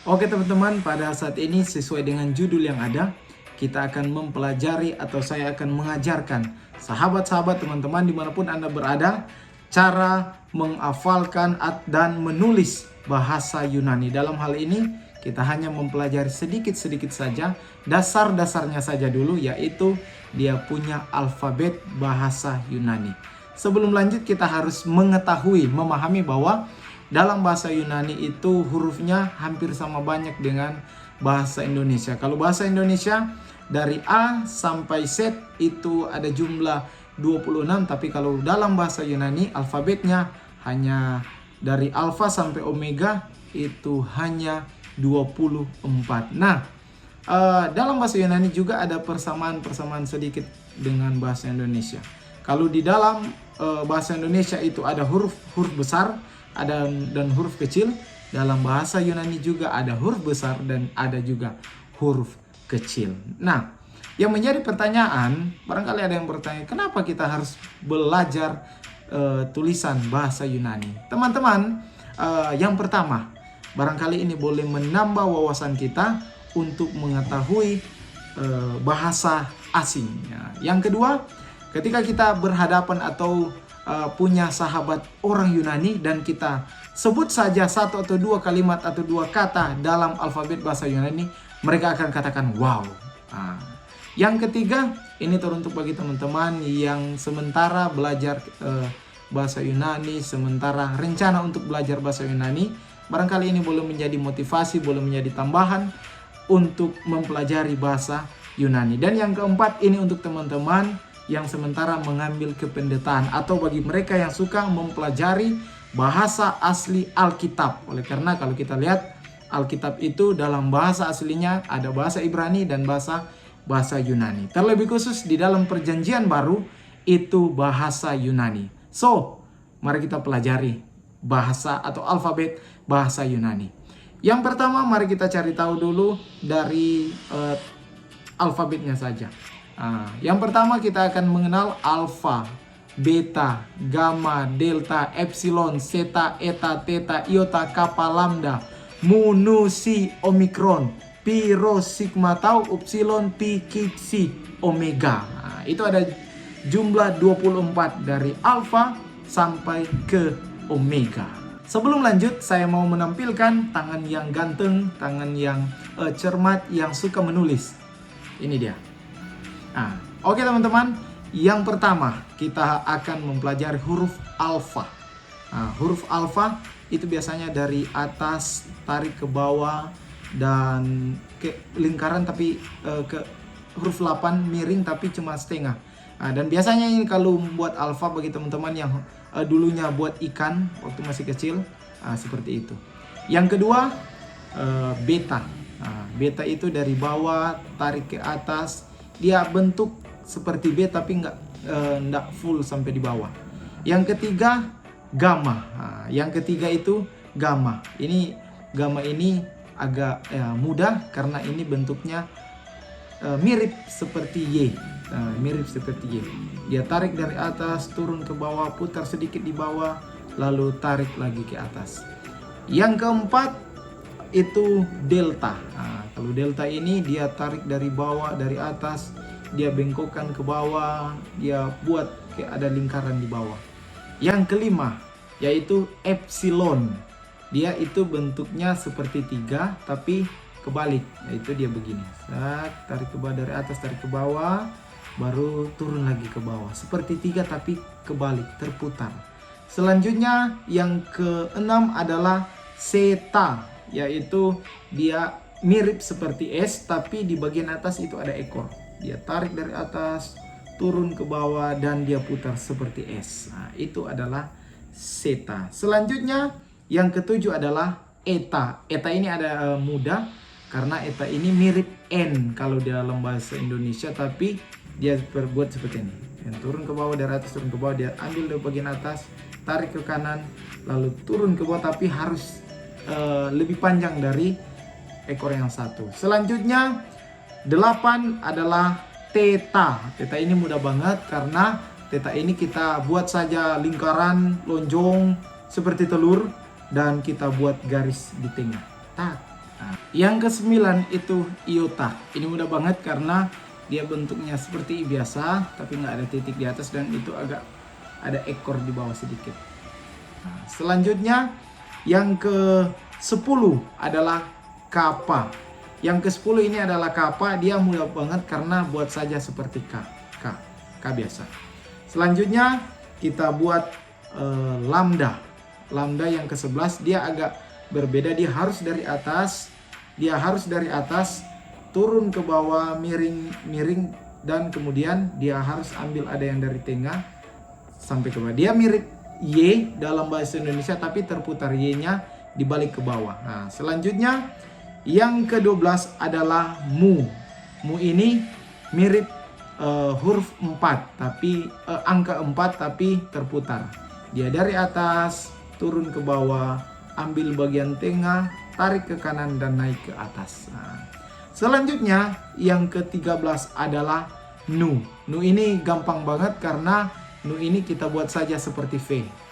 Oke teman-teman, pada saat ini sesuai dengan judul yang ada, kita akan mempelajari atau saya akan mengajarkan sahabat-sahabat teman-teman dimanapun Anda berada, cara menghafalkan dan menulis bahasa Yunani. Dalam hal ini, kita hanya mempelajari sedikit-sedikit saja, dasar-dasarnya saja dulu, yaitu dia punya alfabet bahasa Yunani. Sebelum lanjut, kita harus mengetahui, memahami bahwa dalam bahasa Yunani itu hurufnya hampir sama banyak dengan bahasa Indonesia. Kalau bahasa Indonesia dari A sampai Z itu ada jumlah 26, tapi kalau dalam bahasa Yunani alfabetnya hanya dari alfa sampai omega itu hanya 24. Nah, dalam bahasa Yunani juga ada persamaan-persamaan sedikit dengan bahasa Indonesia. Kalau di dalam bahasa Indonesia itu ada huruf besar, dan huruf kecil. Dalam bahasa Yunani juga ada huruf besar dan ada juga huruf kecil. Nah, yang menjadi pertanyaan, barangkali ada yang bertanya, kenapa kita harus belajar tulisan bahasa Yunani? Teman-teman, yang pertama, barangkali ini boleh menambah wawasan kita untuk mengetahui bahasa asing. Yang kedua, ketika kita berhadapan atau punya sahabat orang Yunani dan kita sebut saja satu atau dua kalimat atau dua kata dalam alfabet bahasa Yunani, mereka akan katakan wow. Yang ketiga, ini teruntuk bagi teman-teman yang sementara belajar bahasa Yunani, sementara rencana untuk belajar bahasa Yunani, barangkali ini boleh menjadi motivasi, boleh menjadi tambahan untuk mempelajari bahasa Yunani. Dan yang keempat, ini untuk teman-teman yang sementara mengambil kependetaan atau bagi mereka yang suka mempelajari bahasa asli Alkitab. Oleh karena kalau kita lihat Alkitab itu dalam bahasa aslinya ada bahasa Ibrani dan bahasa Yunani. Terlebih khusus di dalam Perjanjian Baru itu bahasa Yunani. So, mari kita pelajari bahasa atau alfabet bahasa Yunani. Yang pertama, mari kita cari tahu dulu dari alfabetnya saja. Yang pertama kita akan mengenal alfa, beta, gamma, delta, epsilon, zeta, eta, theta, iota, kappa, lambda, mu, nu, si, omikron, pi, rho, sigma, tau, upsilon, pi, psi, omega. Itu ada jumlah 24 dari alfa sampai ke omega. Sebelum lanjut, saya mau menampilkan tangan yang ganteng, tangan yang cermat, yang suka menulis. Ini dia. Oke teman-teman, yang pertama kita akan mempelajari huruf alfa. Huruf alfa itu biasanya dari atas tarik ke bawah dan ke lingkaran, tapi ke huruf 8 miring tapi cuma setengah. Dan biasanya ini kalau buat alfa bagi teman-teman yang dulunya buat ikan waktu masih kecil, seperti itu. Yang kedua, beta. Beta itu dari bawah tarik ke atas. Dia bentuk seperti B tapi nggak full sampai di bawah. Yang ketiga, gamma. Yang ketiga itu gamma. Gamma ini agak mudah karena ini bentuknya mirip seperti Y. Mirip seperti Y. Dia tarik dari atas, turun ke bawah, putar sedikit di bawah, lalu tarik lagi ke atas. Yang keempat itu delta. Kalau delta ini dia tarik dari bawah, dari atas, dia bengkokkan ke bawah, dia buat kayak ada lingkaran di bawah. Yang kelima yaitu epsilon. Dia itu bentuknya seperti 3 tapi kebalik, yaitu dia begini. Tarik ke bawah dari atas, tarik ke bawah, baru turun lagi ke bawah. Seperti 3 tapi kebalik, terputar. Selanjutnya yang keenam adalah zeta, yaitu dia mirip seperti S tapi di bagian atas itu ada ekor. Dia tarik dari atas, turun ke bawah dan dia putar seperti S. Itu adalah zeta. Selanjutnya yang ketujuh adalah eta. Eta ini ada mudah karena eta ini mirip N kalau di dalam bahasa Indonesia, tapi dia berbuat seperti ini. Yang turun ke bawah, dari atas turun ke bawah, dia ambil dari bagian atas, tarik ke kanan, lalu turun ke bawah tapi harus lebih panjang dari ekor yang satu. Selanjutnya 8 adalah theta. Theta ini mudah banget karena theta ini kita buat saja lingkaran lonjong seperti telur dan kita buat garis di tengah. Yang ke-9 itu iota. Ini mudah banget karena dia bentuknya seperti I biasa, tapi nggak ada titik di atas dan itu agak ada ekor di bawah sedikit. Selanjutnya yang ke-10 adalah kappa. Yang ke-10 ini adalah kappa, dia mudah banget karena buat saja seperti K biasa. Selanjutnya kita buat lambda. Lambda yang ke-11 dia agak berbeda, dia harus dari atas turun ke bawah, miring dan kemudian dia harus ambil ada yang dari tengah sampai ke bawah. Dia mirip Y dalam bahasa Indonesia tapi terputar Y-nya dibalik ke bawah. Nah, selanjutnya yang ke-12 adalah mu. Mu ini mirip huruf 4 tapi angka 4 tapi terputar. Dia dari atas turun ke bawah, ambil bagian tengah, tarik ke kanan dan naik ke atas. Nah, selanjutnya yang ke-13 adalah nu. Nu ini gampang banget karena nu ini kita buat saja seperti V.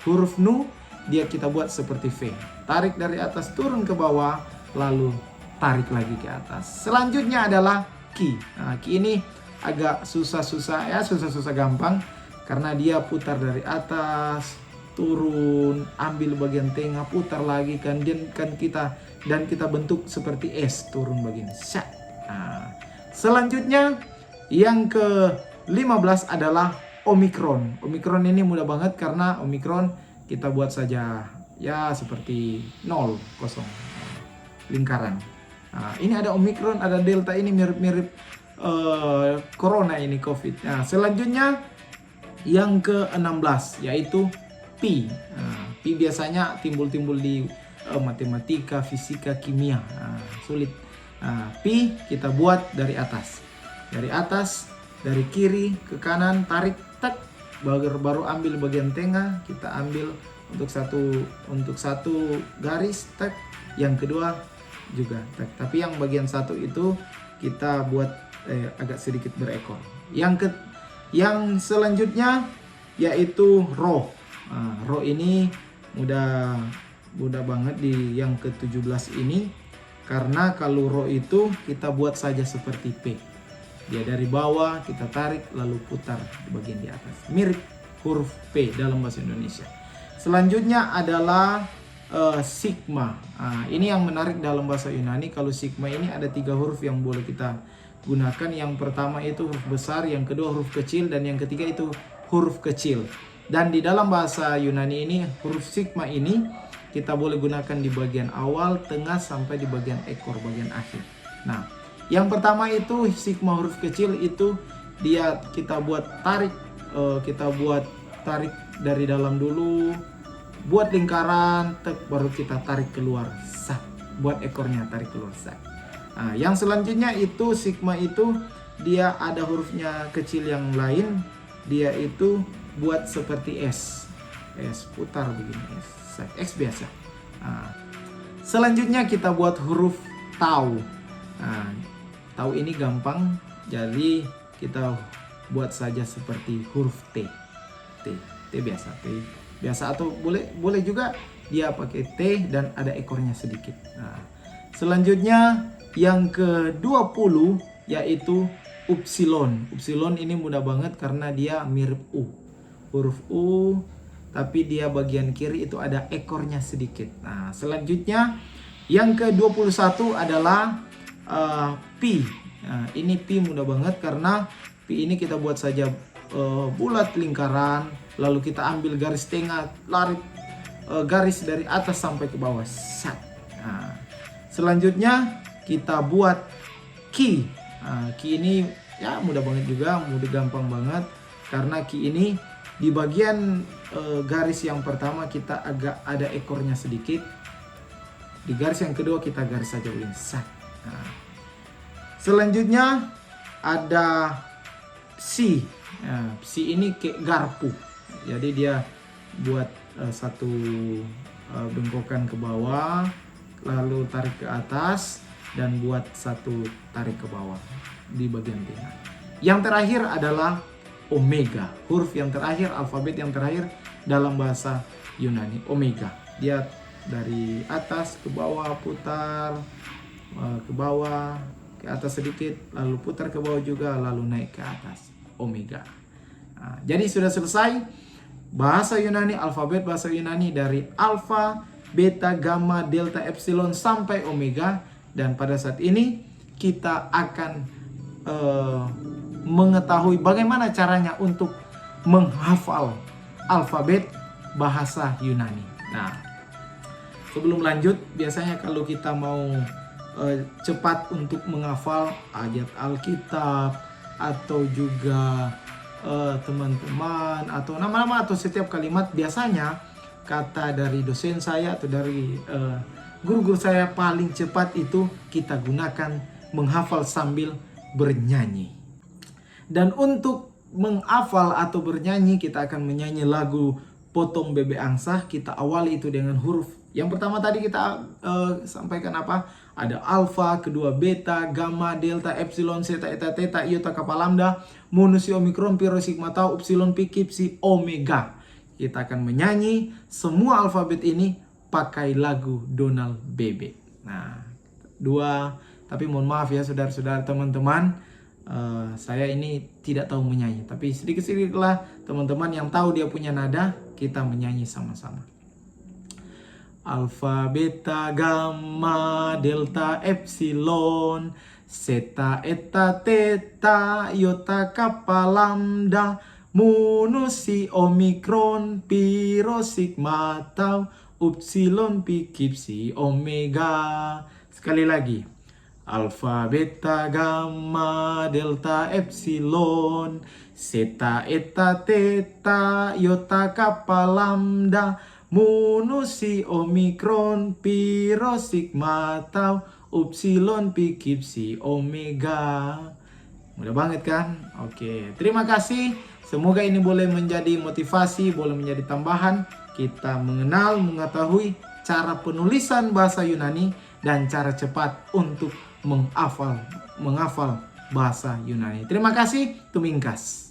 Huruf nu dia kita buat seperti V. Tarik dari atas turun ke bawah, lalu tarik lagi ke atas. Selanjutnya adalah ki. Nah, ki ini agak susah-susah ya, susah-susah gampang karena dia putar dari atas, turun, ambil bagian tengah, putar lagi kan kita bentuk seperti S, turun begini. Nah, selanjutnya yang ke-15 adalah omikron. Omikron ini mudah banget karena omikron kita buat saja ya seperti 0, kosong, lingkaran. Nah, ini ada omikron, ada delta, ini mirip-mirip corona ini COVID. Nah, selanjutnya yang ke-16 yaitu pi. Nah, pi biasanya timbul-timbul di matematika, fisika, kimia. Nah, sulit. Nah, pi kita buat dari atas. Dari kiri ke kanan, tarik, tak, baru ambil bagian tengah, kita ambil untuk satu garis, tak. Yang kedua juga, tak. Tapi yang bagian satu itu kita buat agak sedikit berekor. Yang selanjutnya yaitu roh. Nah, roh ini mudah banget di yang ke-17 ini karena kalau roh itu kita buat saja seperti P. Dia dari bawah kita tarik lalu putar di bagian di atas. Mirip huruf P dalam bahasa Indonesia. Selanjutnya adalah sigma. Nah, ini yang menarik dalam bahasa Yunani. Kalau sigma ini ada 3 huruf yang boleh kita gunakan. Yang pertama itu huruf besar, yang kedua huruf kecil, dan yang ketiga itu huruf kecil. Dan di dalam bahasa Yunani ini huruf sigma ini kita boleh gunakan di bagian awal, tengah, sampai di bagian ekor, bagian akhir. Nah, yang pertama itu sigma huruf kecil itu dia kita buat tarik dari dalam dulu, buat lingkaran, baru kita tarik keluar, sat, buat ekornya tarik keluar, sat. Nah, yang selanjutnya itu sigma itu dia ada hurufnya kecil yang lain, dia itu buat seperti S, putar begini, X biasa. Nah, selanjutnya kita buat huruf tau. Nah, tau ini gampang, jadi kita buat saja seperti huruf T biasa, atau boleh juga dia pakai T dan ada ekornya sedikit. Nah, selanjutnya yang ke-20 yaitu upsilon. Upsilon ini mudah banget karena dia mirip U. Huruf U, tapi dia bagian kiri itu ada ekornya sedikit. Nah, selanjutnya yang ke-21 adalah pi. Nah, ini pi mudah banget karena pi ini kita buat saja bulat lingkaran, lalu kita ambil garis tengah, lari garis dari atas sampai ke bawah. Sat. Nah, selanjutnya kita buat ki. Nah, ki ini ya mudah banget juga, gampang banget karena ki ini di bagian garis yang pertama kita agak ada ekornya sedikit. Di garis yang kedua kita garis saja ulang. Nah, selanjutnya ada psi. Nah, psi ini kayak garpu. Jadi dia buat satu bengkokan ke bawah, lalu tarik ke atas dan buat satu tarik ke bawah di bagian tengah. Yang terakhir adalah omega. Huruf yang terakhir, alfabet yang terakhir dalam bahasa Yunani, omega. Dia dari atas ke bawah putar, bawah, ke atas sedikit, lalu putar ke bawah juga, lalu naik ke atas. Omega. Nah, jadi sudah selesai bahasa Yunani, alfabet bahasa Yunani dari alfa, beta, gamma, delta, epsilon sampai omega. Dan pada saat ini kita akan mengetahui bagaimana caranya untuk menghafal alfabet bahasa Yunani. Nah, sebelum lanjut, biasanya kalau kita mau cepat untuk menghafal ayat Alkitab atau juga teman-teman atau nama-nama atau setiap kalimat, biasanya kata dari dosen saya atau dari guru-guru saya paling cepat itu kita gunakan menghafal sambil bernyanyi. Dan untuk menghafal atau bernyanyi, kita akan menyanyi lagu Potong Bebek Angsa. Kita awali itu dengan huruf. Yang pertama tadi kita sampaikan apa? Ada alfa, kedua beta, gamma, delta, epsilon, zeta, eta, theta, iota, kappa, lambda, mu, si, omikron, pi, rho, sigma, tau, upsilon, pi, psi, omega. Kita akan menyanyi semua alfabet ini pakai lagu Donald Bebek. Nah, dua. Tapi mohon maaf ya saudara-saudara, teman-teman, saya ini tidak tahu menyanyi. Tapi sedikit-sedikitlah teman-teman yang tahu dia punya nada, kita menyanyi sama-sama. Alfa, beta, gamma, delta, epsilon, zeta, eta, theta, iota, kappa, lambda, mu, si, omikron, pi, rho, sigma, tau, upsilon, pi, psi, omega. Sekali lagi. Alfa, beta, gamma, delta, epsilon, zeta, eta, theta, iota, kappa, lambda, mu, si, omikron, pi, rho, sigma, tau, upsilon, pi, psi, omega. Mudah banget kan? Oke, terima kasih. Semoga ini boleh menjadi motivasi, boleh menjadi tambahan. Kita mengenal, mengetahui cara penulisan bahasa Yunani dan cara cepat untuk menghafal bahasa Yunani. Terima kasih, Tumingkas.